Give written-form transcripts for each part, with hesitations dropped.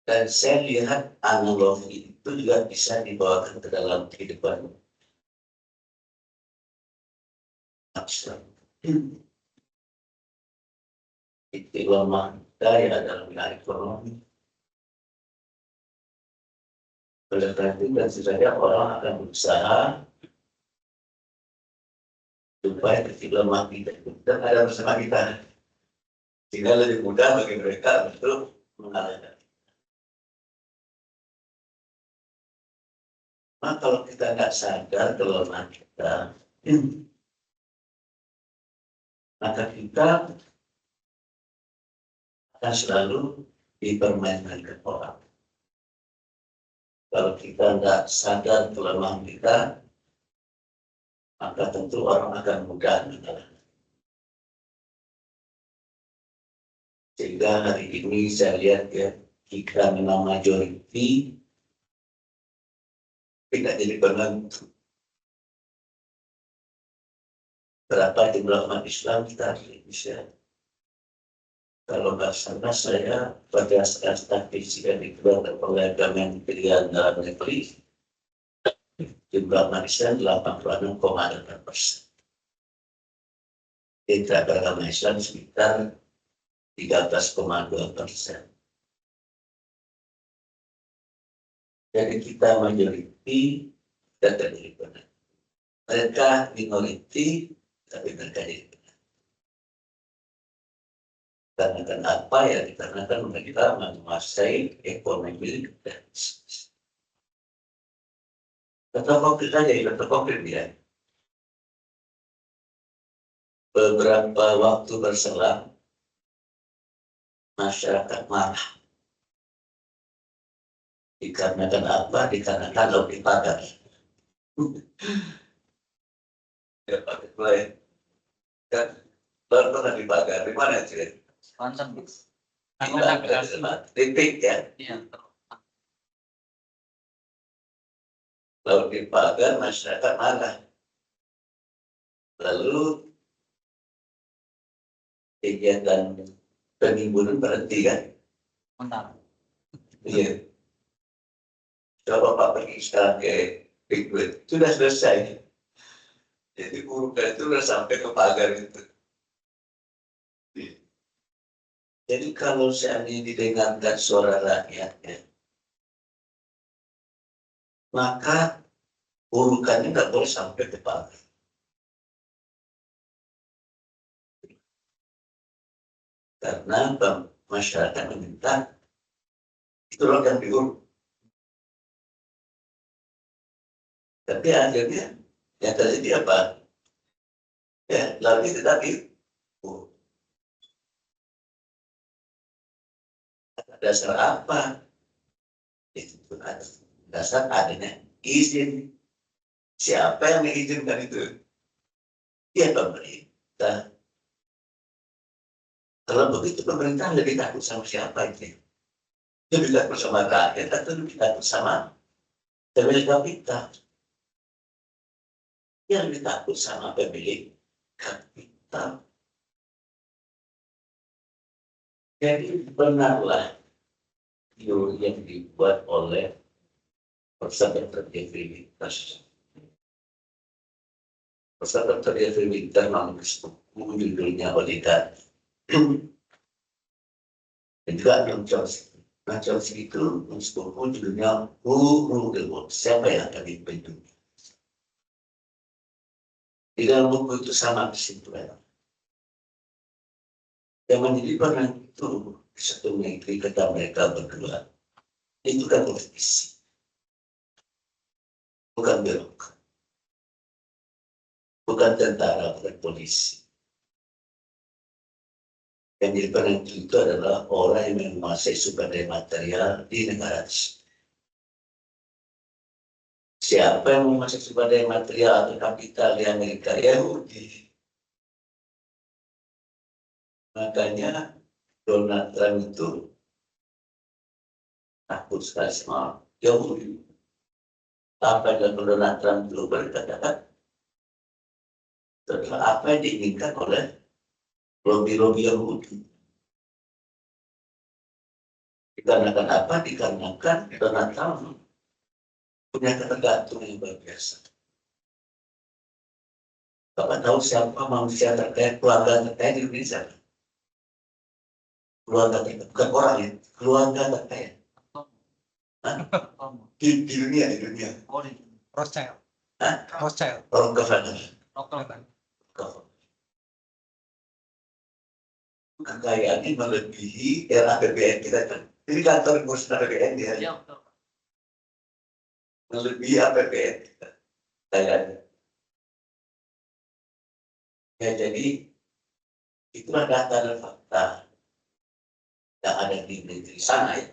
Dan saya lihat analogi itu juga bisa dibawakan ke dalam kehidupan abstrak. Itu lemah daya dalam bidang ekonomi. Oleh karena itu, tentu saja orang akan berusaha supaya titik lemah kita ada bersama kita. Sehingga lebih mudah bagi mereka untuk mengalahkan. Nah, kalau kita nggak sadar kelemahan kita, maka kita akan selalu dipermainkan ke orang. Kalau kita nggak sadar kelemahan kita, maka tentu orang akan mudah mengalah. Sehingga hari ini saya lihat ya, jika memang majority tidak jadi penentu berapa jumlah umat Islam kita di Indonesia. Kalau nggak salah saya berdasarkan statistik yang dikeluarkan oleh Kementerian Dalam Negeri, jumlah umat Islam 86,8%. Tidak beragama Islam sekitar 13,2%. Jadi kita majority dan terjadi benar. Mereka minority tapi mereka jadi benar. Karena kenapa ya? Dikarenakan mereka menguasai ekonomi dan bisnis. Contoh konkret saja, contoh konkret ya. Beberapa waktu berselang, masyarakat marah. Dikarenakan apa? Dikarenakan laut dipagar. Ya, pakai lain. Kan, laut pernah dipagar. Di mana sih? Banten. Titik ya. Iya. Laut dipagar, masyarakat marah. Lalu kegiatan penimbunan berhenti kan? Benar. Iya. Coba Pak pergi sekarang ke Bigwood, sudah selesai. Jadi urutan itu sudah sampai ke pagar itu. Jadi kalau seandainya didengarkan suara rakyatnya, maka urutannya nggak boleh sampai ke pagar. Karena masyarakat meminta itu loh yang diurut. Tapi akhirnya yang terjadi apa? Ya, lalu tidak diurut. Dasar apa? Itu dasar adanya izin. Siapa yang mengizinkan itu? Ya pemerintah. Kalau begitu pemerintah lebih takut sama siapa itu? Lebih takut sama rakyat atau lebih takut sama pemilik kapital? Yang lebih takut sama pemilik kapital. Jadi benarlah teori yang dibuat oleh Profesor Dr. Jeffrey Winter. Profesor Dr. Jeffrey Winter menulis buku judulnya Oligarki. Dan juga John Chomsky. Nah, Chomsky itu menulis buku judulnya Who Rule the World? Siapa yang akan dipimpin? Di dalam buku itu sama kesimpulan. Yang menjadi peran itu di satu negeri kata mereka berdua, itu kan politisi, bukan birokrat, bukan tentara, bukan polisi. Yang menjadi peran itu adalah orang yang menguasai sumber daya material di negara tersebut. Siapa yang menguasai sumber daya material atau kapital di Amerika? Yahudi. Makanya Donald Trump itu takut sekali sama Yahudi. Apa yang Donald Trump dulu berkata, adalah apa yang diinginkan oleh lobby-lobby Yahudi. Dikarenakan apa? Dikarenakan Donald Trump punya ketergantungan yang luar biasa. Bapak tahu siapa manusia terkaya, keluarga terkaya di Indonesia? Keluarga terkaya, bukan orang ya, keluarga terkaya. Di dunia, di dunia. Rothschild. Hah? Rothschild. Rockefeller. Rockefeller. Kekayaannya melebihi era APBN kita kan. Ini kantor ngurus APBN dia. Iya, betul. Melebihi APBN kita. Kayaknya. Ya jadi itulah data dan fakta yang ada di negeri sana ya.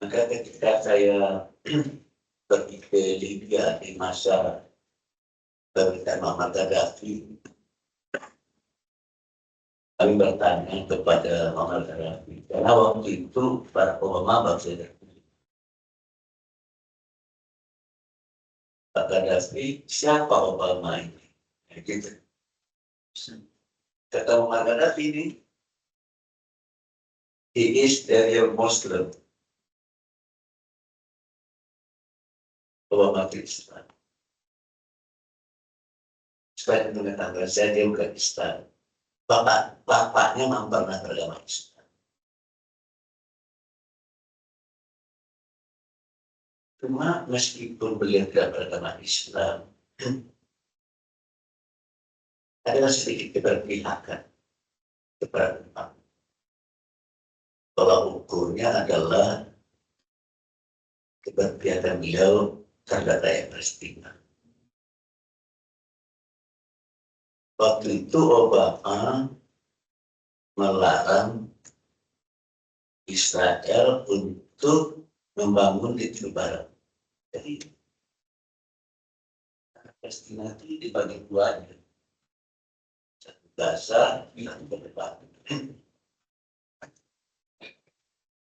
Maka ketika saya pergi ke Libya di masa pemerintahan Muammar Gaddafi, kami bertanya kepada Muammar Gaddafi, karena waktu itu Barack Obama baru saja. Pak Gaddafi, siapa Obama ini? Gitu. Kata Muammar Gaddafi ini, he is the real Muslim. Obama Kristen. Supaya mengetahui saya dia bukan Kristen. Bapaknya memang pernah beragama Islam. Cuma meskipun beliau tidak beragama Islam, adalah sedikit keberpihakan kepada Islam. Bahwa ukurnya adalah keberpihakan beliau terhadap rakyat Palestina. Waktu itu Obama melarang Israel untuk membangun di Timur Barat. Jadi Palestina itu dibagi dua aja. Satu Gaza, yang berdebat.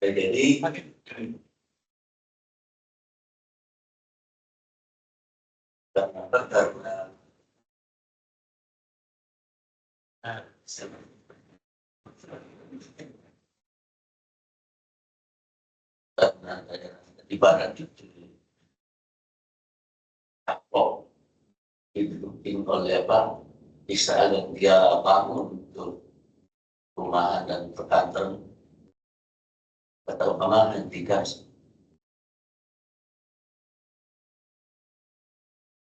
Jadi karena di barat itu Akpok dibikin oleh apa Israel yang dia bangun untuk rumahan dan perkantoran kata Obama hentikan.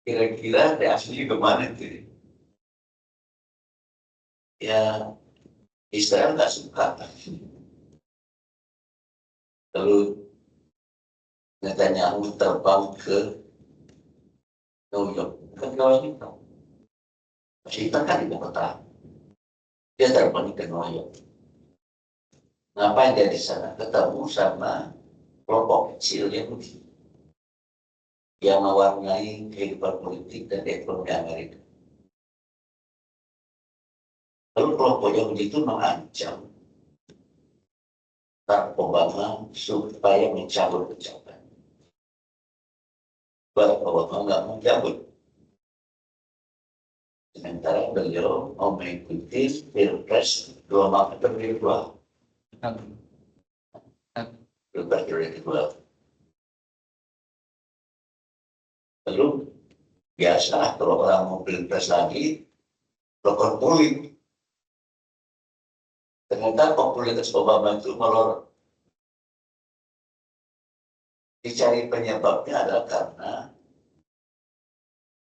Kira-kira reaksinya kemana itu? Ya Israel nggak suka. Lalu Netanyahu terbang ke New York. Ke Washington. Washington kan ibu kota. Dia terbang ke New York. Ngapain dia di sana? Ketemu sama kelompok kecil yang mewarnai kehidupan politik dan ekonomi Amerika. Lalu kelompok Yahudi itu mengancam Barack Obama supaya mencabut pejabat. Barack Obama nggak mau cabut. Sementara beliau mau mengikuti Pilpres 2 Maret 2002. Pilpres 2002. Lalu biasa kalau orang mau Pilpres lagi, lokal politik. Ternyata popularitas Obama itu melorot. Dicari penyebabnya adalah karena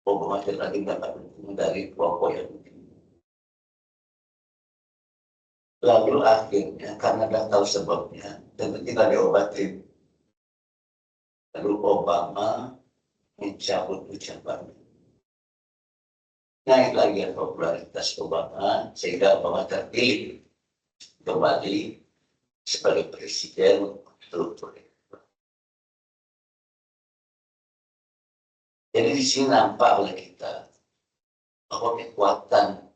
Obama tidak lagi mendapat dukungan dari kelompok Yahudi. Lalu akhirnya karena sudah tahu sebabnya dan tidak diobatin, lalu Obama mencabut ucapannya. Naik lagi popularitas Obama sehingga Obama terpilih kembali sebagai presiden struktur. Jadi di sini nampak oleh kita bahwa kekuatan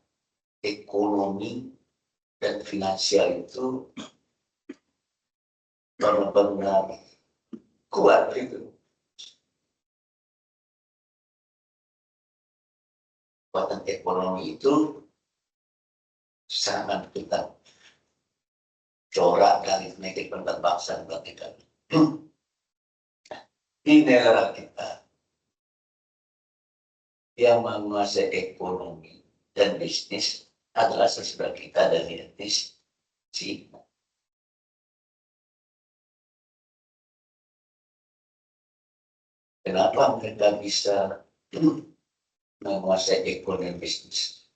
ekonomi dan finansial itu benar-benar kuat itu. Kekuatan ekonomi itu sangat kuat. corak dari penyakit bangsa berarti kan. Di negara kita yang menguasai ekonomi dan bisnis adalah sesudah kita dari etnis Cina. Kenapa mereka bisa menguasai ekonomi bisnis?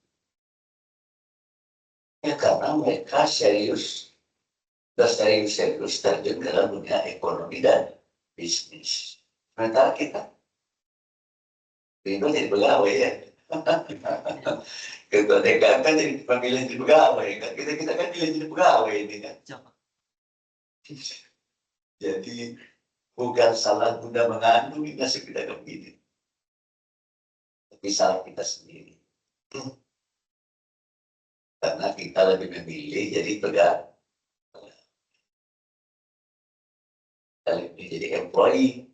Ya karena mereka serius terjun dalam dunia ekonomi dan bisnis. Sementara kita itu jadi pegawai ya. Ketua DKM kan jadi pemilihan jadi pegawai kan. Kita kan pilih jadi pegawai ini kan. Jadi bukan salah guna mengandung nasib kita begini. Tapi salah kita sendiri. Karena kita lebih memilih jadi pegawai. Kita lebih jadi employee.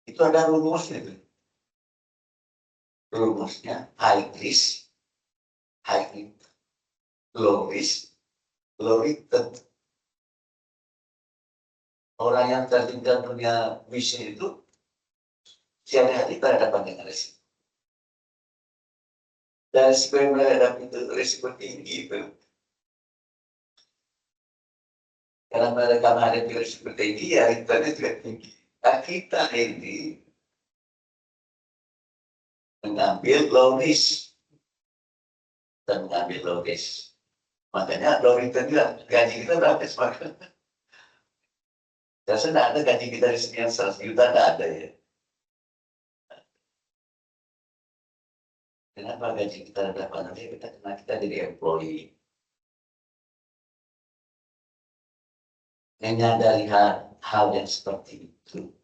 Itu ada rumusnya. Rumusnya high risk, high income. Low risk, low return. Orang yang tertinggal dunia bisnis itu sehari-hari berhadapan dengan risiko. Dan risiko yang mereka hadapi itu risiko tinggi itu. Karena mereka menghadapi risiko tinggi, ya returnnya juga tinggi. Nah, kita ini mengambil low risk dan mengambil low risk. Makanya low return juga gaji kita berapa semakin. Saya tidak ada gaji kita di sekian 100 juta, tidak ada ya. Kenapa gaji kita dapat nanti karena kita jadi employee. Menyadari hal yang seperti itu.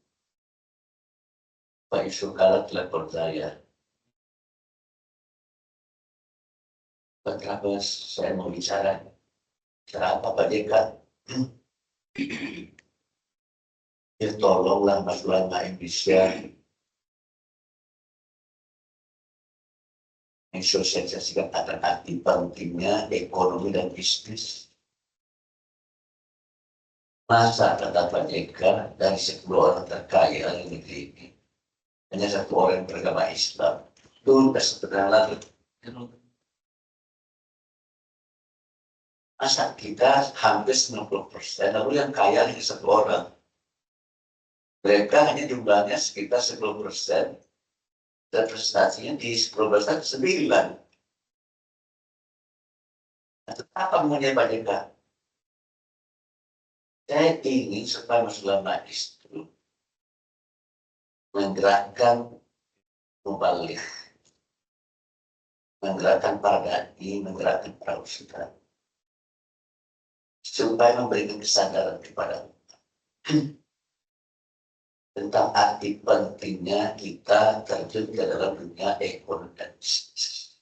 Pak Yusuf Kala telepon saya. Kenapa saya mau bicara? Bicara apa Pak JK? Ya tolonglah Mas Ulama Indonesia mensosialisasikan akan arti pentingnya ekonomi dan bisnis. Masa kata Pak JK dari 10 orang terkaya di negeri ini hanya 1 orang yang beragama Islam. Itu sudah setengah lagi. Masa kita hampir 90%, lalu yang kaya hanya 1 orang. Mereka hanya jumlahnya sekitar 10%. Dan prestasinya di 10% 9. Apa maunya Pak JK? Saya ingin supaya Mas Ulama itu menggerakkan mubalik, menggerakkan para dai, menggerakkan para ustaz, supaya memberikan kesadaran kepada tentang arti pentingnya kita terjun ke dalam dunia ekonomi dan bisnis.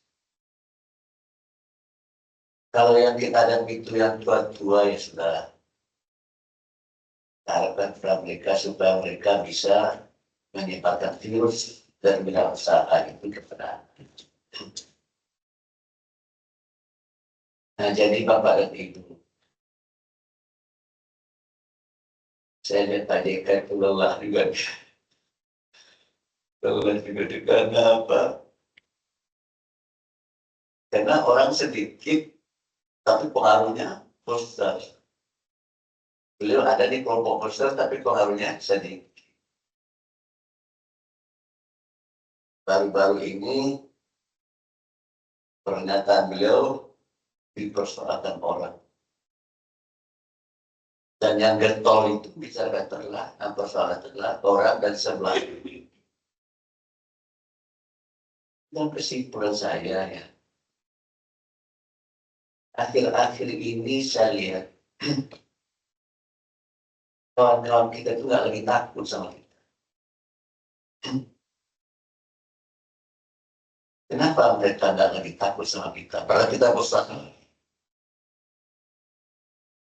Kalau yang kita hadapi itu yang tua-tua ya sudah, harapkan kepada mereka supaya mereka bisa menyebarkan virus dan wirausaha itu kepada. Nah jadi Bapak dan Ibu, saya lihat Pak JK itu lelah juga. Lelah juga dengan apa? Karena orang sedikit, tapi pengaruhnya besar. Beliau ada di kelompok besar, tapi pengaruhnya sedikit. Baru-baru ini, pernyataan beliau dipersoalkan orang. Dan yang getol itu bicara terlah, persoalan terlah orang dan sebelah. Dan kesimpulan saya ya, akhir-akhir ini saya lihat kawan-kawan kita itu nggak lagi takut sama kita. Kenapa mereka nggak lagi takut sama kita? Padahal kita berusaha.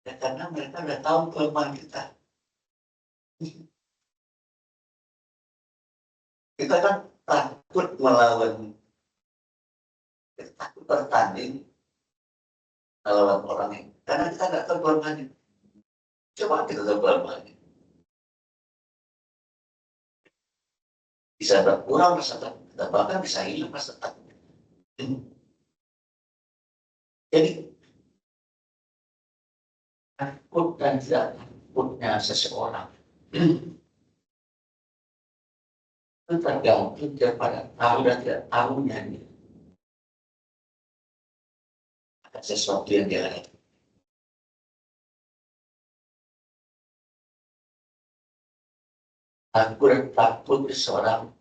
Ya karena mereka udah tahu kelemahan kita. Kita kan takut melawan, kita takut bertanding. melawan orang ini. Karena kita nggak tahu kelemahannya. Coba kita tahu kelemahannya. Bisa berkurang rasa takut, dan bahkan bisa hilang rasa takut. Jadi, takut dan tidak takutnya seseorang itu tergantung kepada tahu dan tidak tahunya. Ada sesuatu yang dia hadapi. Takut dan takut seseorang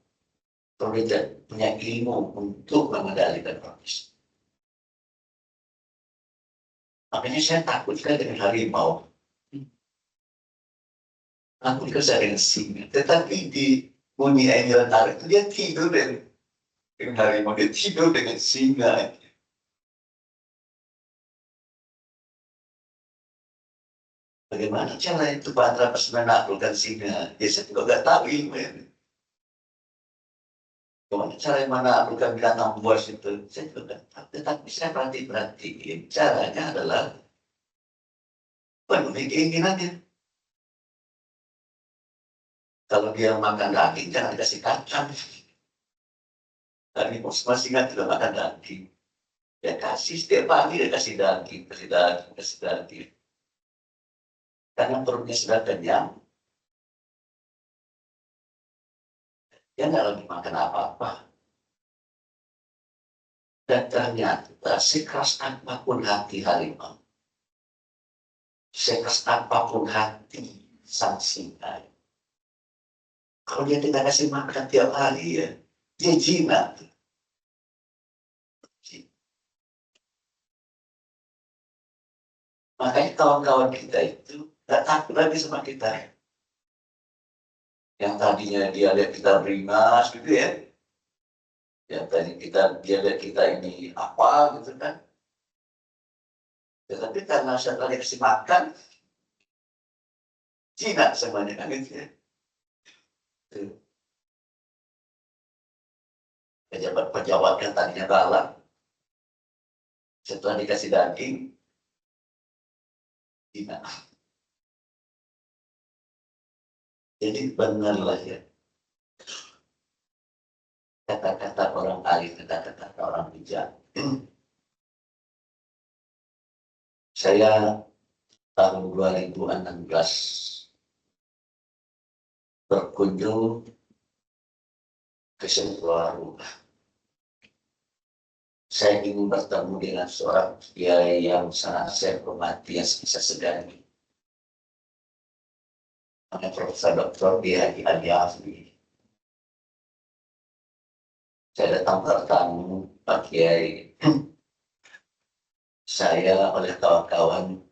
kalau dia tidak punya ilmu untuk mengendalikan proses. Makanya saya takut sekali dengan harimau. Takut sekali dengan singa. Tetapi di dunia yang tarik itu dia tidur dengan harimau. Dia tidur dengan singa. Bagaimana cara itu Pak Antra pas menaklukkan singa? Ya saya juga nggak tahu ilmu ini. Bagaimana cara menaklukkan binatang buas itu? Saya juga nggak tahu. Tetapi saya perhatiin caranya adalah penuhi keinginannya. Kalau dia makan daging, jangan dikasih kacang. Tapi masih ingat tidak makan daging. Ya kasih setiap pagi, dia kasih daging, kasih daging, kasih daging. Karena perutnya sudah kenyang. Dia nggak lagi makan apa-apa. Dan ternyata sekeras apapun hati harimau, sekeras apapun hati sang singa, kalau dia tidak kasih makan tiap hari ya, dia jinak. Makanya kawan-kawan kita itu nggak takut lagi sama kita. Yang tadinya dia lihat kita beringas gitu ya. Yang tadi dia lihat kita ini apa gitu kan. Tetapi karena setelah dikasih makan, jinak semuanya kan gitu ya. Pejabat yang tadinya galak, setelah dikasih daging, jinak. Jadi benarlah ya. Kata-kata orang alim, kata-kata orang bijak. Saya tahun 2016 berkunjung ke sebuah rumah. Saya ingin bertemu dengan seorang kiai yang sangat saya hormati, yang bisa segani. Namanya Profesor Dr. Haji Ali Afri. Saya datang bertamu Pak Kiai. Saya oleh kawan-kawan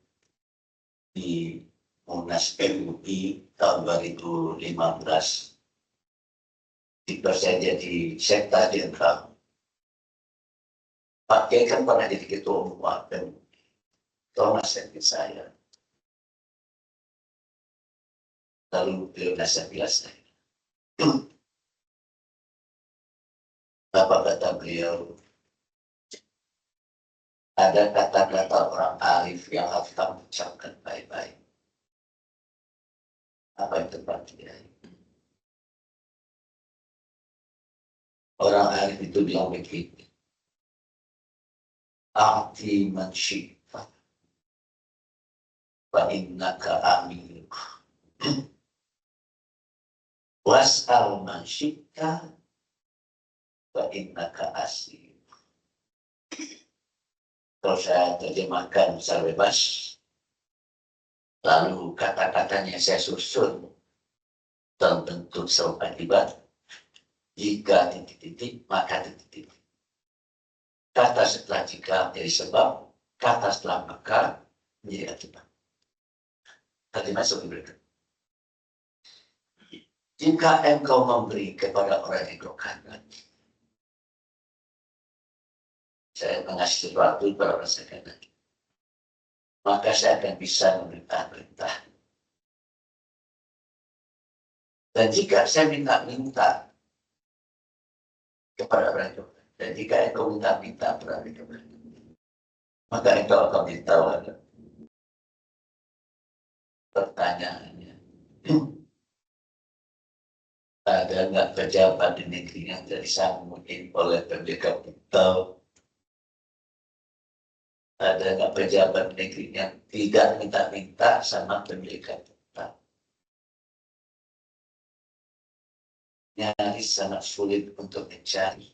di Munas MUI tahun 2015 saya jadi sekta jenderal. Pak Kiai kan pernah jadi ketua umum dan Thomas saya. Lalu beliau nasihat saya. Apa kata beliau? Ada kata-kata orang arif yang harus kamu ucapkan baik-baik. Apa itu Pak Kiai? Orang arif itu bilang begitu. A'ti man syi'ta fa innaka amin. Was'al man syi'ta fa innaka asir. Kalau saya terjemahkan secara bebas, lalu kata-katanya saya susun dalam bentuk serup akibat. Jika titik-titik, maka titik-titik. Kata setelah jika menjadi sebab, kata setelah maka menjadi akibat. Kalimat seperti berikut. Jika engkau memberi kepada orang yang engkau kandungi, saya mengasih sesuatu kepada orang saya kandungi, maka saya akan bisa memerintah-perintah. Dan jika saya minta-minta kepada orang itu, dan jika engkau minta-minta kepada orang itu, Makanya kalau kami tahu ada pertanyaannya, ada nggak pejabat di negeri yang tidak disanggupi oleh pemilik kapital? Ada nggak pejabat di negeri yang tidak minta-minta sama pemilik kapital? Nyaris sangat sulit untuk mencari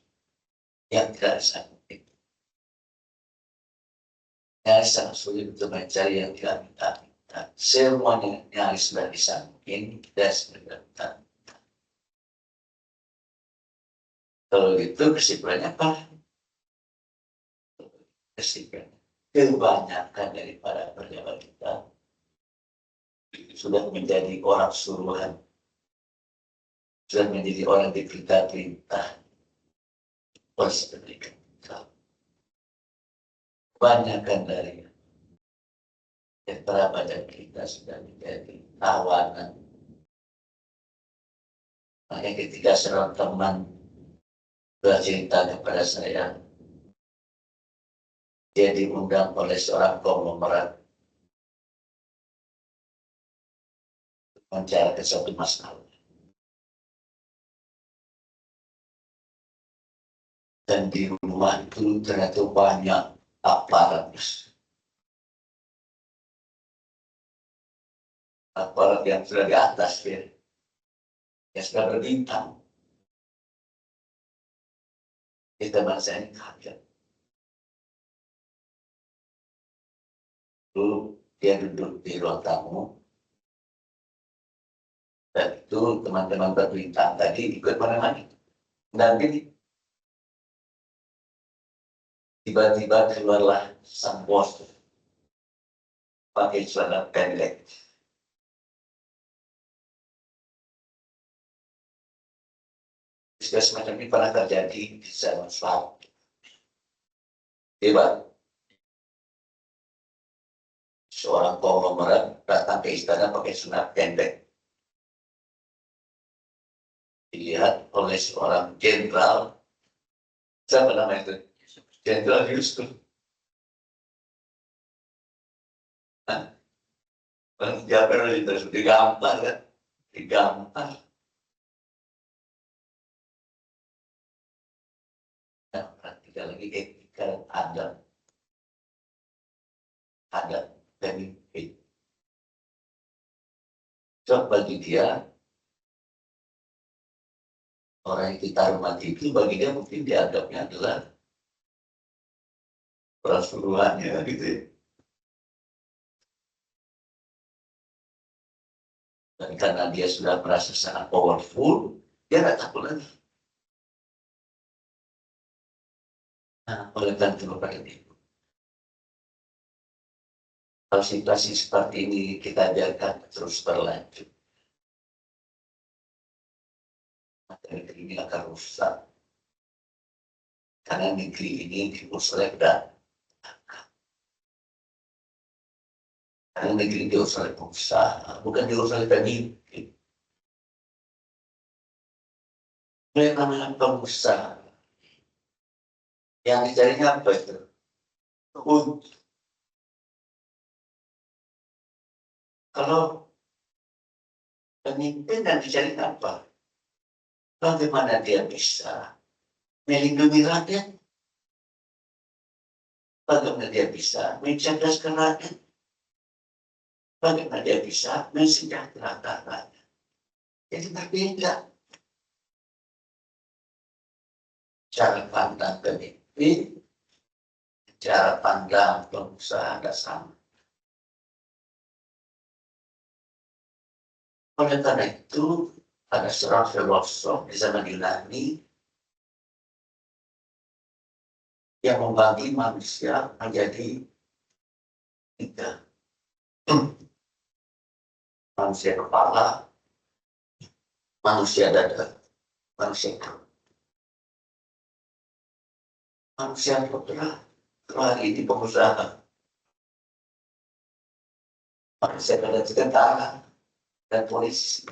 yang tidak disanggupi. Nyaris sangat sulit untuk mencari yang tidak minta-minta. Semuanya nyaris sudah disanggupi dan sudah minta. Kalau gitu kesimpulannya apa? Kesimpulannya kebanyakan daripada pejabat kita sudah menjadi orang suruhan, sudah menjadi orang diperintah-perintah oleh seperti kita. Kebanyakan dari para badan kita sudah menjadi tawanan. Makanya ketika seorang teman bercerita kepada saya, dia diundang oleh seorang konglomerat mencari suatu masalah. Dan di rumah itu ternyata banyak aparat. Aparat yang sudah di atas ya, yang sudah berbintang. Di teman saya ini kaget. Lalu dia duduk di ruang tamu. Dan itu teman-teman berbintang tadi ikut menemani. Dan ini tiba-tiba keluarlah sang bos pakai celana pendek. Sudah semacam ini pernah terjadi di zaman Islam. Hebat. Seorang konglomerat datang ke istana pakai celana pendek. Dilihat oleh seorang jenderal. Siapa nama itu? Jenderal Yusuf. Jabar itu digambar kan? Digambar. Nah, perhatikan lagi etika dan adab pemimpin. Sebab bagi dia, orang yang kita hormati itu bagi dia mungkin dianggapnya adalah perasuruhannya gitu ya. Dan karena dia sudah merasa sangat powerful, dia nggak takut lagi. Nah, oleh karena itu Bapak Ibu, kalau situasi seperti ini kita biarkan terus berlanjut, maka negeri ini akan rusak. Karena negeri ini diurus oleh dan karena negeri ini diurus oleh pengusaha, bukan diurus oleh pemimpin. Memang pengusaha yang dicarinya apa itu? Kalau pemimpin yang dicari apa? Bagaimana dia bisa melindungi rakyat? Bagaimana dia bisa mencerdaskan rakyat? Bagaimana dia bisa mensejahterakan rakyat? Jadi berbeda cara pandang pemimpin, cara pandang pengusaha tidak sama. Oleh karena itu, ada seorang filosof di zaman Yunani yang membagi manusia menjadi tiga. Manusia kepala, manusia dada, manusia perut. Manusia putra, hari ini pengusaha. Manusia dada tentara dan polisi.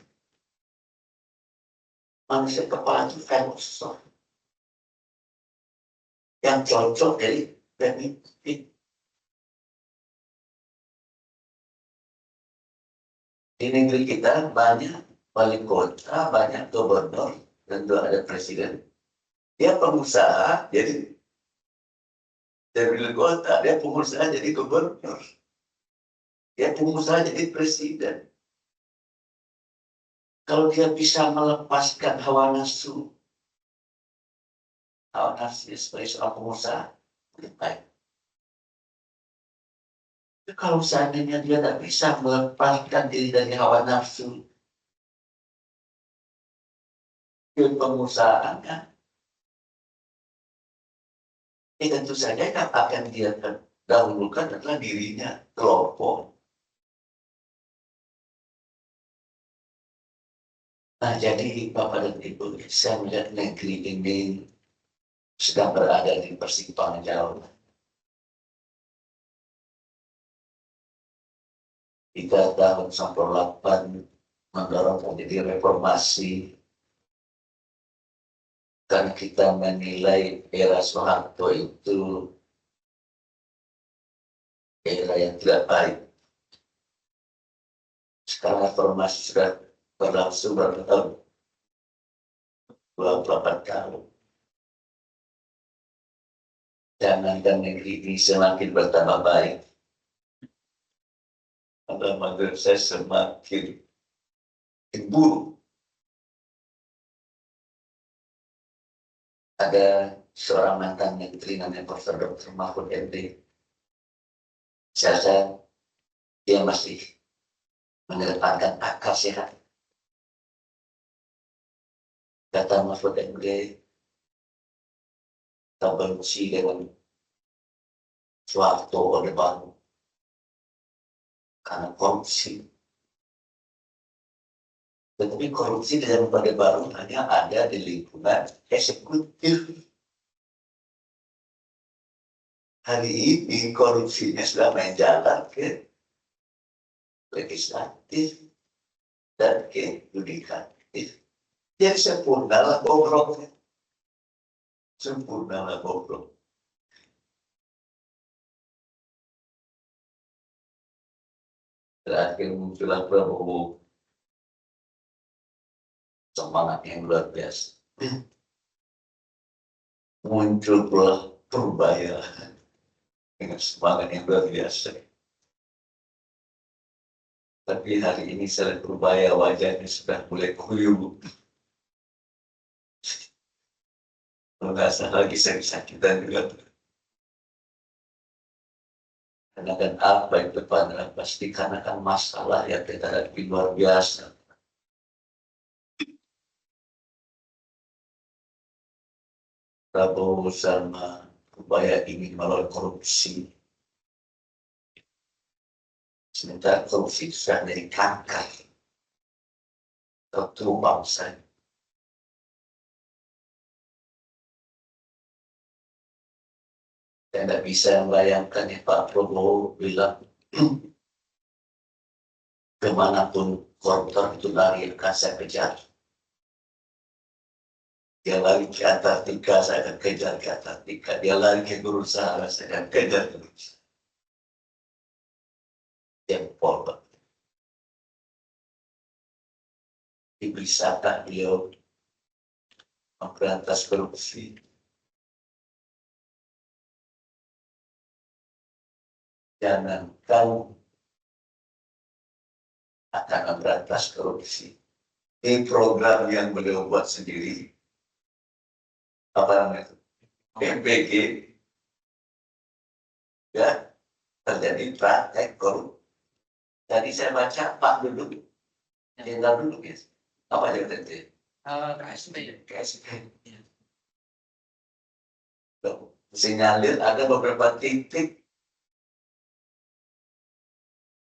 Manusia kepala itu filosof yang cocok dari pemimpin. Di negeri kita banyak wali kota, banyak gubernur, tentu ada presiden. Dia pengusaha, jadi wali kota, dia pengusaha jadi gubernur. Dia pengusaha jadi presiden. Kalau dia bisa melepaskan hawa nafsu sebagai seorang pengusaha, lebih baik. Tapi kalau seandainya dia tidak bisa melepaskan diri dari hawa nafsu di pengusahaannya, tentu saja yang akan dia dahulukan adalah dirinya, kelompok. Nah, jadi Bapak dan Ibu, saya melihat negeri ini sedang berada di persimpangan jalan. 3 tahun sampai 8 mendorong terjadi reformasi. Karena kita menilai era Soeharto itu era yang tidak baik. Sekarang reformasi sudah berlangsung berapa tahun? 28 tahun. Jangankan negeri ini semakin bertambah baik, pada menurut saya semakin buruk. Ada seorang mantan menteri namanya Profesor Dr. Mahfud MD. Saya rasa dia masih mengedepankan akal sehat. Kata Mahfud MD, kita benci dengan suatu Orde Baru karena korupsi. Tetapi korupsi dalam Orde Baru hanya ada di lingkungan eksekutif. Hari ini korupsinya sudah menjalar ke legislatif dan ke yudikatif. Jadi sempurnalah bobroknya. Sempurnalah bobrok. Terakhir muncullah Prabowo, semangat yang luar biasa. Muncullah Purbaya dengan semangat yang luar biasa. Tapi hari ini saya Purbaya wajahnya sudah mulai kuyup. Merasa lagi sakit-sakitan juga. Karena kan apa yang depan pasti karena kan masalah yang kita hadapi luar biasa. Prabowo sama Purbaya ingin melawan korupsi. Sementara korupsi itu sudah menjadi kanker tertutup bangsa. Saya tidak bisa membayangkan ya Pak Prabowo bilang kemanapun koruptor itu lari akan saya kejar. Dia lari ke Antartika, saya akan kejar ke Antartika. Dia lari ke Gurun Sahara, saya akan kejar ke Gurun Sahara. Jempol, Pak. Bisakah beliau memberantas korupsi? Jangan kamu akan memberantas korupsi. Ini program yang beliau buat sendiri. Apa namanya itu? MPG. Ya, terjadi praktek korupsi. Tadi saya baca Pak Duduk, Jenderal Duduk ya. Apa dia tadi? KSP. KSP. Sinyalir ada beberapa titik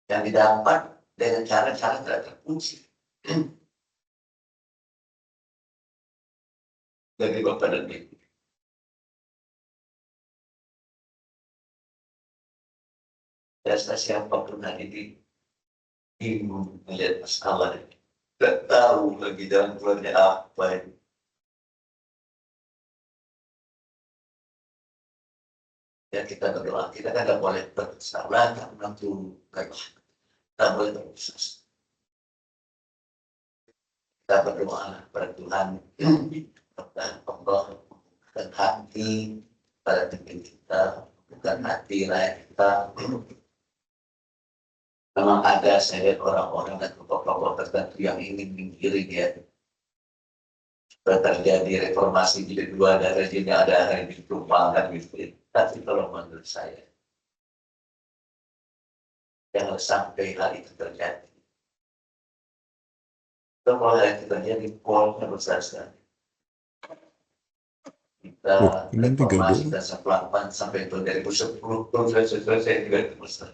yang didapat dengan cara-cara tidak terkunci. Dari Bapak dan Ibu. Rasa siapapun hari ini bingung melihat masalah ini. Tidak tahu lagi jalan keluarnya apa ini. Ya kita berdoa, kita kan tidak boleh bersalah, karena itu tidak boleh bersalah. Kita berdoa pada Tuhan, kepada Allah, bukan hati pada diri kita, bukan hati rakyat kita. Memang ada saya lihat orang-orang dan tokoh-tokoh tertentu yang ingin menggiring ya. Terjadi reformasi di kedua ada rejimnya, ada hari ditumpangkan gitu. Tapi kalau menurut saya, jangan sampai hal itu terjadi. Kalau hal itu terjadi, polnya besar sekali. Kita reformasi dan pelan-pelan sampai 2010, selesai juga itu besar.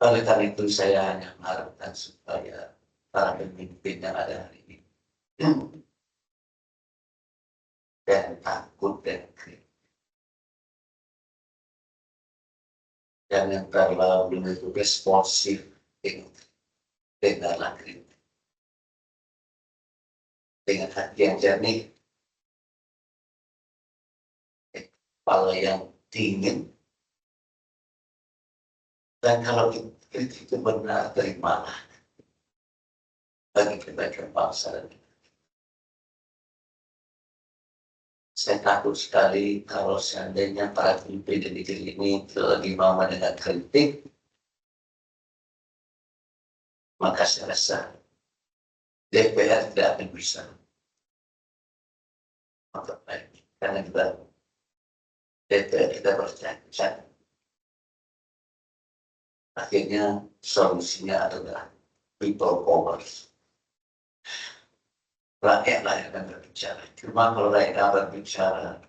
Oleh karena itu saya hanya mengharapkan supaya para pemimpin yang ada hari ini dan takut dan kritis. Jangan terlalu responsif dengan kritik. Dengan hati yang jernih, kepala yang dingin, dan kalau kritik itu benar, terimalah bagi kebaikan bangsa dan negara. Saya takut sekali kalau seandainya para pemimpin di negeri ini lagi mau mendengar kritik, maka saya rasa DPR tidak akan bisa memperbaiki. Karena kita DPR kita bercacat. Akhirnya solusinya adalah people power. Rakyat yang akan berbicara. Cuma kalau rakyat berbicara,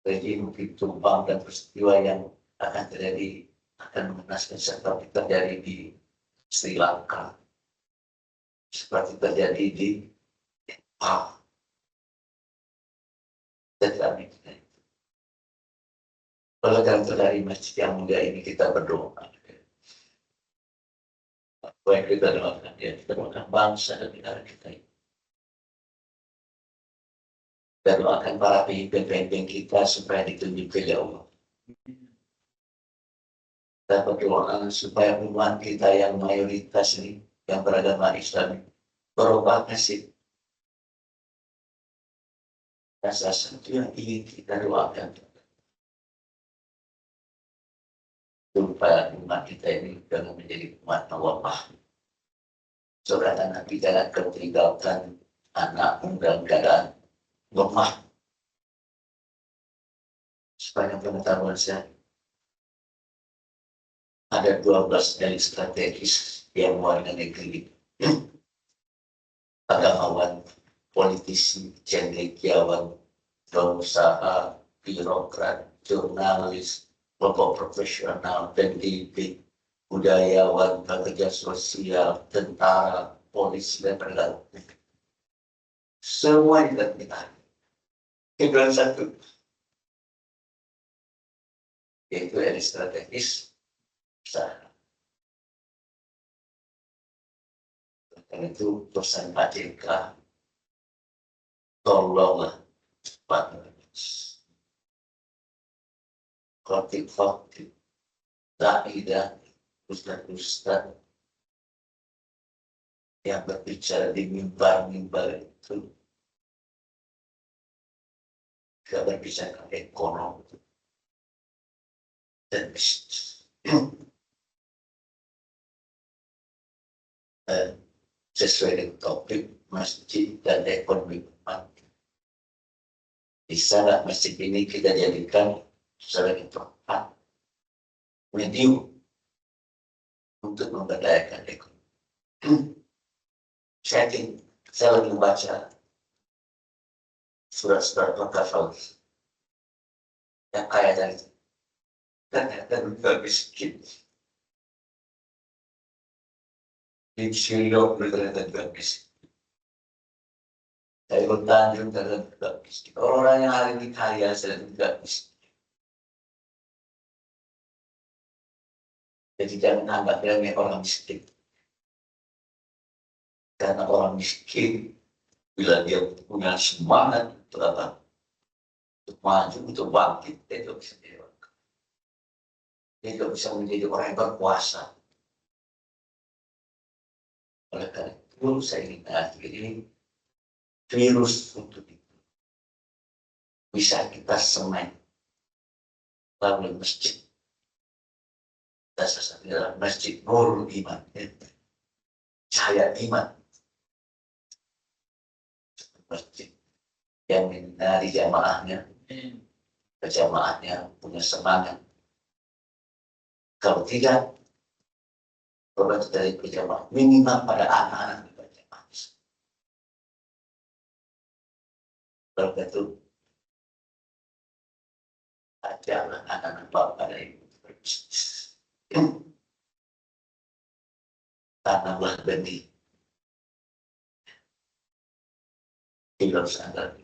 rejim tumbang dan peristiwa yang akan terjadi akan mengenaskan seperti terjadi di Sri Lanka, seperti terjadi di Nepal. Tetapi oleh karena itu dari masjid yang mulia ini kita berdoa. Apa yang kita doakan ya, kita doakan bangsa dan negara kita ini. Kita doakan para pemimpin kita supaya ditunjuk oleh Allah. Kita berdoa supaya umat kita yang mayoritas ini, yang beragama Islam, berubah nasib. Dan salah satu yang ingin kita doakan, supaya umat kita ini jangan menjadi umat Allah. Saudara Nabi jangan ketinggalkan anak dalam keadaan lemah. Sepanjang pengetahuan saya, ada 12 dari strategis yang warga negeri, agamawan, politisi, cendekiawan, pengusaha, birokrat, jurnalis, kelompok profesional, pendidik, budayawan, pekerja sosial, tentara, polisi, dan penegak hukum. Semua kita tinggal satu, yaitu dari strategis usaha. Karena itu pesan Pak JK, tolonglah cepat khotib-khotib, da'i dan ustaz-ustaz yang berbicara di mimbar-mimbar itu tidak berbicara ekonomi dan bisnis. Sesuai dengan topik masjid dan ekonomi umat. Di sana masjid ini kita jadikan sebagai tempat medium untuk memberdayakan ekonomi. Saya lagi membaca surat-surat Al-Kafal yang kaya dari ternyata juga miskin. Di Syria ternyata juga miskin. Dari Tanjung ternyata juga miskin. Orang yang hari ini kaya sedang juga miskin. Jadi jangan anggap remeh orang miskin. Karena orang miskin, bila dia punya semangat untuk apa? Untuk maju, untuk bangkit, dia tidak bisa jadi orang. Dia tidak bisa menjadi orang yang berkuasa. Oleh karena itu saya ingin mengakhiri virus untuk itu bisa kita semai melalui masjid. Dan sesat dalam masjid Nurul Iman, cahaya iman, masjid yang menyinari jamaahnya, jamaahnya punya semangat. Kalau tidak, berbagi dari berjamaah minimal pada anak-anak berjamaah. Kalau itu ajarlah anak-anak bapak dan ibu berbisnis. Tanamlah benih hidup sadar.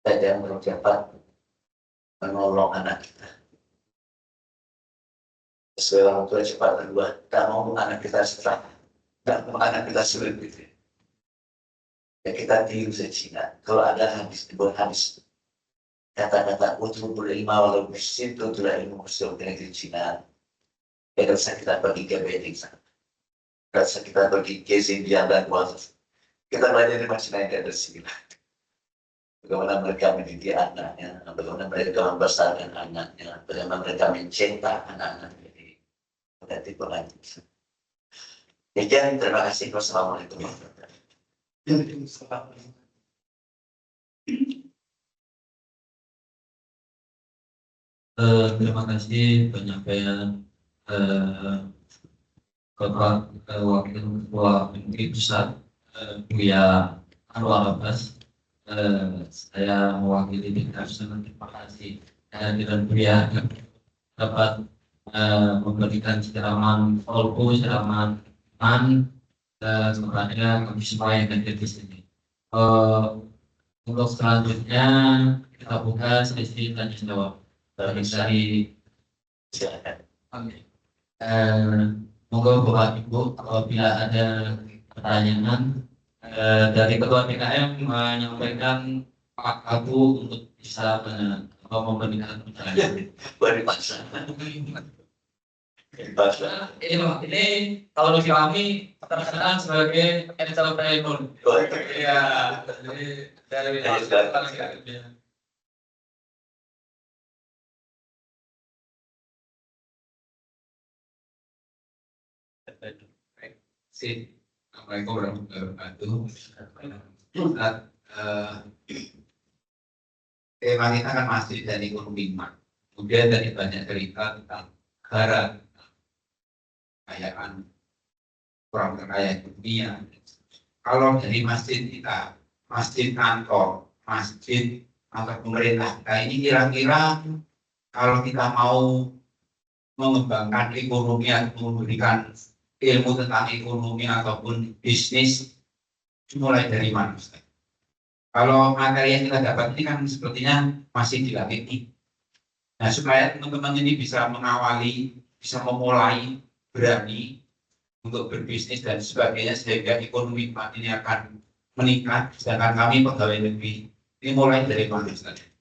Saya yang dapat menolong anak kita. Sesuai orang tua cepat kedua, tak mau anak kita setelah, tak mau anak kita sulit gitu. Ya kita tiru secina. Kalau ada habis, dibuat habis. Kata-kata utul ilma walau bersitu tulah ilmu musuh negeri Cina. Ya tidak usah kita pergi ke Beijing sana. Tidak usah kita pergi ke Xinjiang dan Guangzhou. Kita belajar di Cina yang ada di sini. Bagaimana mereka mendidik anaknya, bagaimana mereka membesarkan anaknya, bagaimana mereka mencetak anak-anaknya. Berarti berlanjut. Demikian, terima kasih. Wassalamualaikum warahmatullahi wabarakatuh. Terima kasih penyampaian Wakil Ketua Menteri Pusat Buya Anwar Abbas. Saya mewakili kita sangat terima kasih kehadiran Buya dapat memberikan siraman kolbu, siraman iman kepada kami semua yang hadir di sini. Untuk selanjutnya kita buka sesi tanya jawab dari monggo Bapak Ibu apabila ada pertanyaan dari Ketua DKM menyampaikan Pak Abu untuk bisa memberikan pertanyaan. Ini kalau di kami terkenal sebagai entrepreneur. Ya, dari Assalamualaikum warahmatullahi wabarakatuh. Tema kita kan masih dari ekonomi. Kemudian tadi banyak cerita tentang negara, kekayaan orang terkaya dunia. Kalau dari masjid kita, masjid kantor, masjid atau pemerintah kita ini kira-kira kalau kita mau mengembangkan ekonomi atau memberikan ilmu tentang ekonomi ataupun bisnis mulai dari mana? Kalau materi yang kita dapat ini kan sepertinya masih dilatih. Nah, supaya teman-teman ini bisa mengawali, bisa memulai, berani untuk berbisnis dan sebagainya sehingga ekonomi Pak ini akan meningkat. Sedangkan kami pegawai negeri ini mulai dari mana?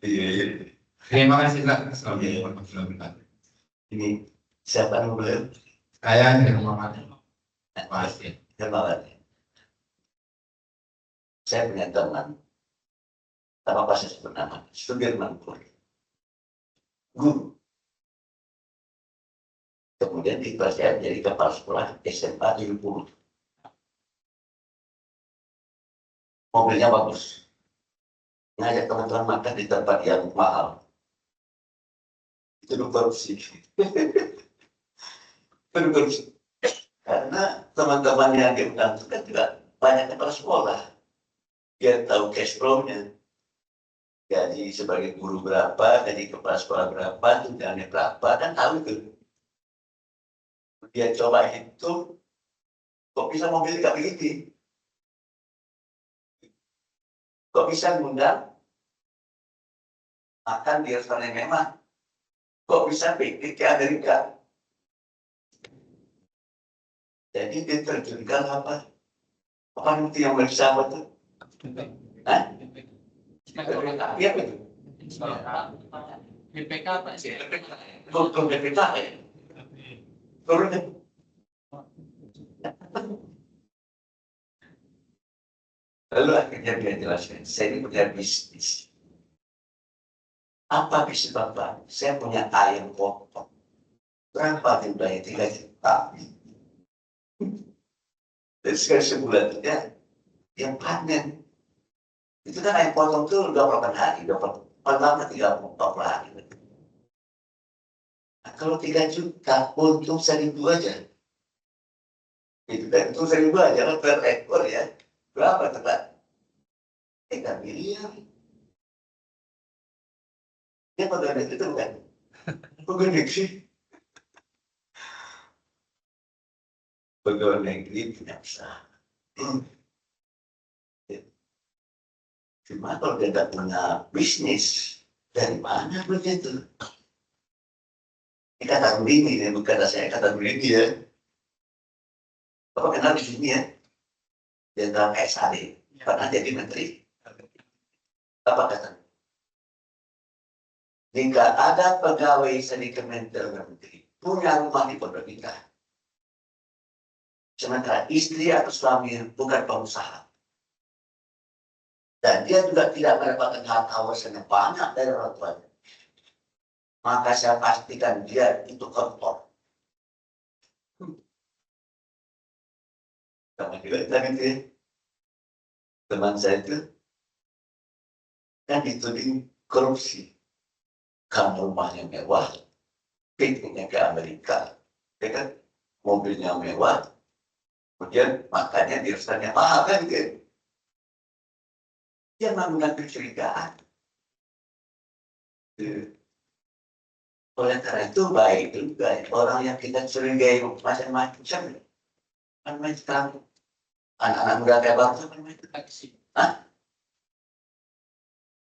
Terima kasih. Assalamualaikum warahmatullahi wabarakatuh. Ini siapa yang boleh? Saya dari Muhammad. Terima kasih. Terima kasih. Saya punya teman, apa saya sebut nama? Sudirman Puri, guru. Kemudian dipercaya jadi kepala sekolah SMA 70. Mobilnya bagus. Ngajak teman-teman makan di tempat yang mahal. Itu korupsi. Itu korupsi. Karena teman-teman yang diundang itu kan juga banyak kepala sekolah. Dia tahu cash flow-nya. Gaji sebagai guru berapa, gaji kepala sekolah berapa, tunjangannya berapa, kan tahu itu. Dia coba hitung, kok bisa mobil nggak begitu? Kok bisa ngundang makan di restoran yang memang? Kok bisa piknik ke Amerika? Jadi dia terjunkan apa? Apa nanti yang bersama itu? Hah? Iya itu. BPK Pak. Turun BPK ya? Turun Lalu akhirnya dia jelaskan, saya ini punya bisnis. Apa bisnis Bapak? Saya punya ayam potong. Berapa jumlahnya? 3 juta. Dan sekali sebulan dia panen. Itu kan ayam potong itu 28 hari, paling lama 30-40 hari. Nah, kalau 3 juta, untung 1.000 aja. Itu kan untung 1.000 aja kan per ekor ya. Berapa teman? 3 miliar. Dia pegawai itu kan? Pegawai negeri. Pegawai negeri punya usaha. Cuma kalau dia tidak punya bisnis, dari mana begitu? Ini kata begini, bukan saya kata begini ya. Bapak kenal di sini ya? Jenderal SAD, pernah jadi menteri. Apa kata? Jika ada pegawai di Kementerian Negeri punya rumah di Pondok Indah, sementara istri atau suami bukan pengusaha, dan dia juga tidak mendapatkan hak kawasan yang banyak dari orang tuanya, maka saya pastikan dia itu kotor. Sama juga tadi itu ya. Teman saya itu kan dituding korupsi. Kamu rumahnya mewah, pikniknya ke Amerika, ya kan? Mobilnya mewah, kemudian makannya di restorannya mahal kan gitu. Dia menggunakan kecurigaan. Oleh karena itu baik juga orang yang kita curigai macam-macam. Macam sekarang anak-anak muda kayak bangsa macam-macam.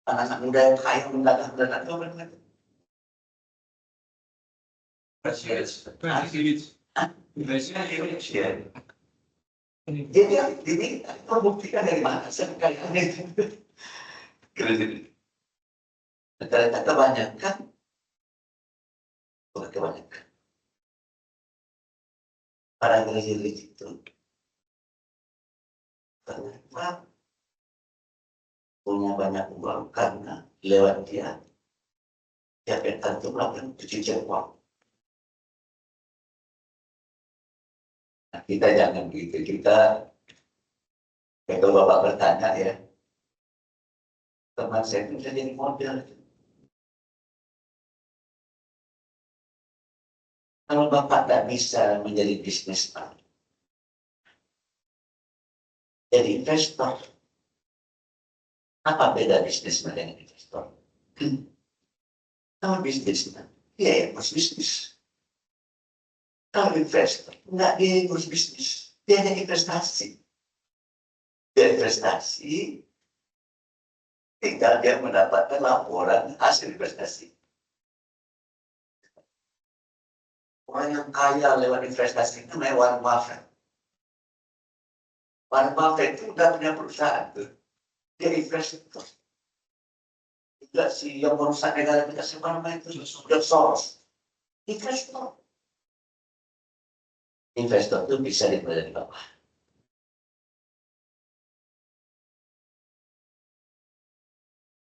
Anak-anak muda yang kaya mendadak-mendadak itu macam-macam. Jadi ini membuktikan dari mana sekalian itu. Ternyata kebanyakan, bukan kebanyakan. Para gereja itu ternyata punya banyak uang karena lewat dia penting untuk melakukan pencucian uang. Nah, kita jangan begitu. Kita, kalau Bapak bertanya ya, teman saya itu bisa jadi model. Kalau Bapak tidak bisa menjadi bisnisman, jadi investor, apa beda bisnisman dengan investor? Kalau bisnisman, dia yang harus bisnis. Kalau investor, enggak dia yang harus bisnis. Dia hanya investasi. Dia investasi, tinggal dia mendapatkan laporan hasil investasi. Orang yang kaya lewat investasi itu namanya Warren Buffett. Warren Buffett itu udah punya perusahaan tuh. Dia investor. Juga si yang merusak negara kita siapa namanya itu sudah Soros. Investor. Investor itu bisa dipelajari di bawah.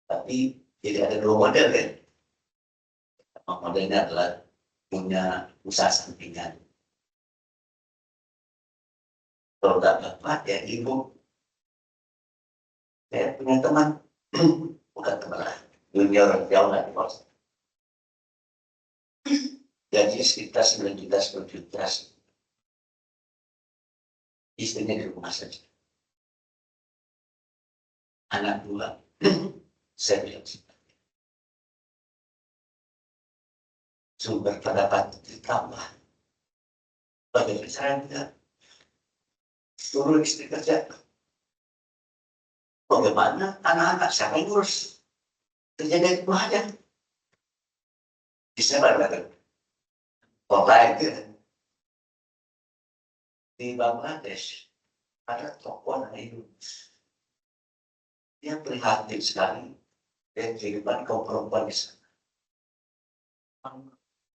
Tapi jadi ada 2 model kan. Modelnya adalah punya usaha sampingan. Kalau nggak bapak ya ibu. Saya punya teman, bukan teman lah, junior jauh nggak di pos. Gaji sekitar 9 juta, 10 juta. Istrinya di rumah saja. Anak 2, saya bilang sumber pendapat ditambah. Bagaimana caranya? Suruh istri kerja. Bagaimana anak-anak siapa yang ngurus? Kerja dari rumah aja. Bisa banget. Online gitu. Di Bangladesh ada tokoh namanya Yunus. Dia prihatin sekali dan kehidupan kaum perempuan di sana.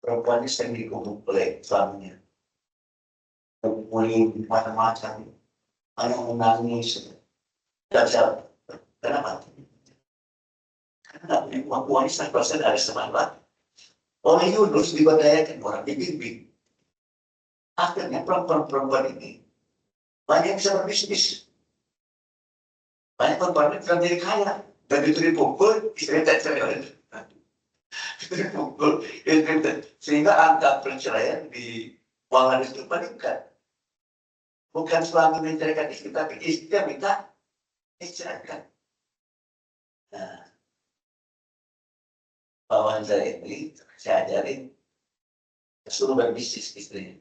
Perempuan ini sering dikubur oleh suaminya. mulai macam-macam, banyak menangis. Tidak bisa, kenapa? Karena uang 100% dari semangat. Orang Yunus diberdayakan, orang dibimbing. Akhirnya perempuan-perempuan ini banyak yang bisa berbisnis. Banyak perempuan yang menjadi kaya. Dan itu dipukul, istri tak cerai. Itu dipukul, sehingga angka perceraian di Bangladesh itu meningkat. Bukan suami menceraikan istri, tapi istri yang minta diceraikan. Nah, bawahan saya ini, saya ajarin, suruh berbisnis istrinya.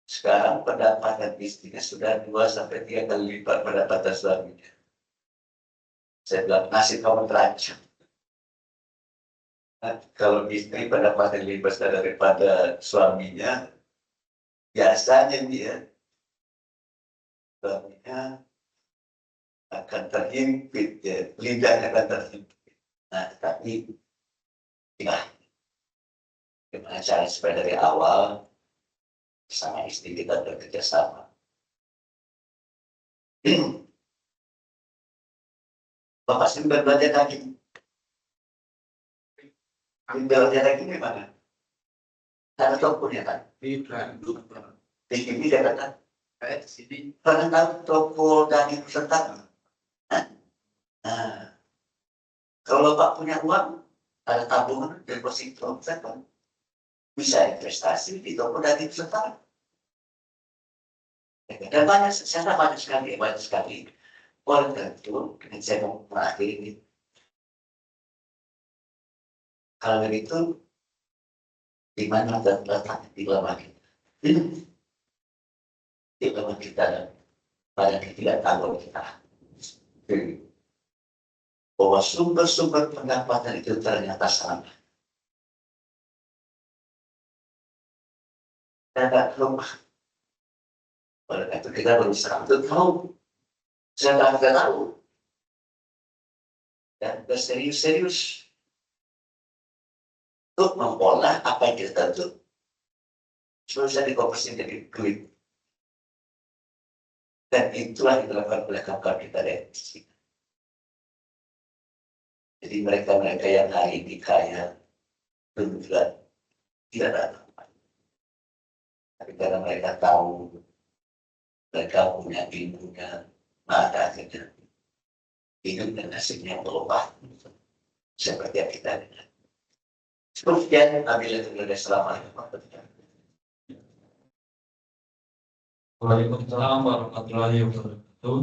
Sekarang pendapatan istrinya sudah 2-3 kali lipat pendapatan suaminya. Saya bilang, nasib kamu terancam. Nah, kalau istri pendapatan lebih besar daripada suaminya, biasanya dia suaminya akan terhimpit, ya, lidahnya akan terhimpit. Nah, tapi ya, gimana cara supaya dari awal sama istri kita bekerja sama. Bapak sih belajar lagi. Belajar lagi gimana? Karena toko ya kan? Di sini dia kata, di sini. Karena tahu toko daging Nusantara. Nah, kalau Bapak punya uang, ada tabungan deposito, bisa investasi di toko daging Nusantara. Dan banyak, saya banyak sekali. Oleh karena itu, saya mau mengakhiri. Kalau begitu, di mana letak dilema kita? Dilema kita pada ketidaktahuan kita. Bahwa sumber-sumber pendapatan itu ternyata salah. Dan tak lupa. Oleh karena itu kita berusaha untuk tahu. Saya tidak tahu. Dan berserius-serius untuk mengolah apa yang kita tahu. Sebelum saya dikonversi jadi duit. Dan itulah yang dilakukan oleh kawan kita dari sini. Jadi mereka-mereka yang hari ini kaya, dulu juga tidak ada apa. Tapi karena mereka tahu, mereka punya ilmunya, maka akhirnya hidup dan nasibnya berubah seperti yang kita lihat. Sekian, Wabillahi taufiq. Waalaikumsalam warahmatullahi wabarakatuh.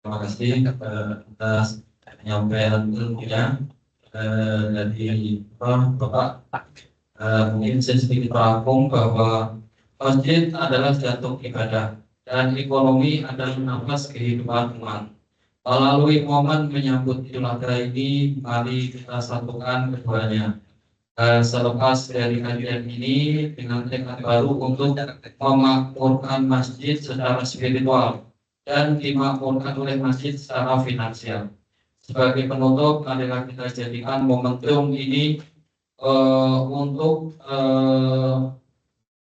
Terima kasih atas penyampaian ilmunya dari Bapak. Mungkin saya sedikit merangkum bahwa masjid adalah jantung ibadah dan ekonomi adalah nafas kehidupan umat. Melalui momen menyambut Idul Adha ini, mari kita satukan keduanya. Selepas dari kajian ini dengan tekad baru untuk memakmurkan masjid secara spiritual dan dimakmurkan oleh masjid secara finansial. Sebagai penutup, marilah kita jadikan momentum ini untuk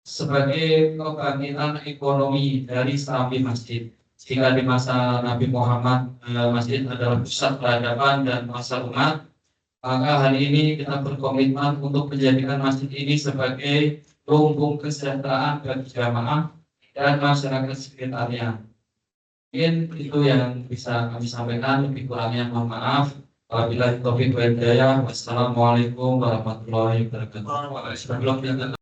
sebagai kebangkitan ekonomi dari serambi masjid. Jika di masa Nabi Muhammad masjid adalah pusat peradaban dan pasar umat, maka hari ini kita berkomitmen untuk menjadikan masjid ini sebagai lumbung kesejahteraan bagi jamaah dan masyarakat sekitarnya. Mungkin itu yang bisa kami sampaikan, lebih kurangnya mohon maaf. Wabillahi taufiq wal hidayah. Wassalamualaikum warahmatullahi wabarakatuh.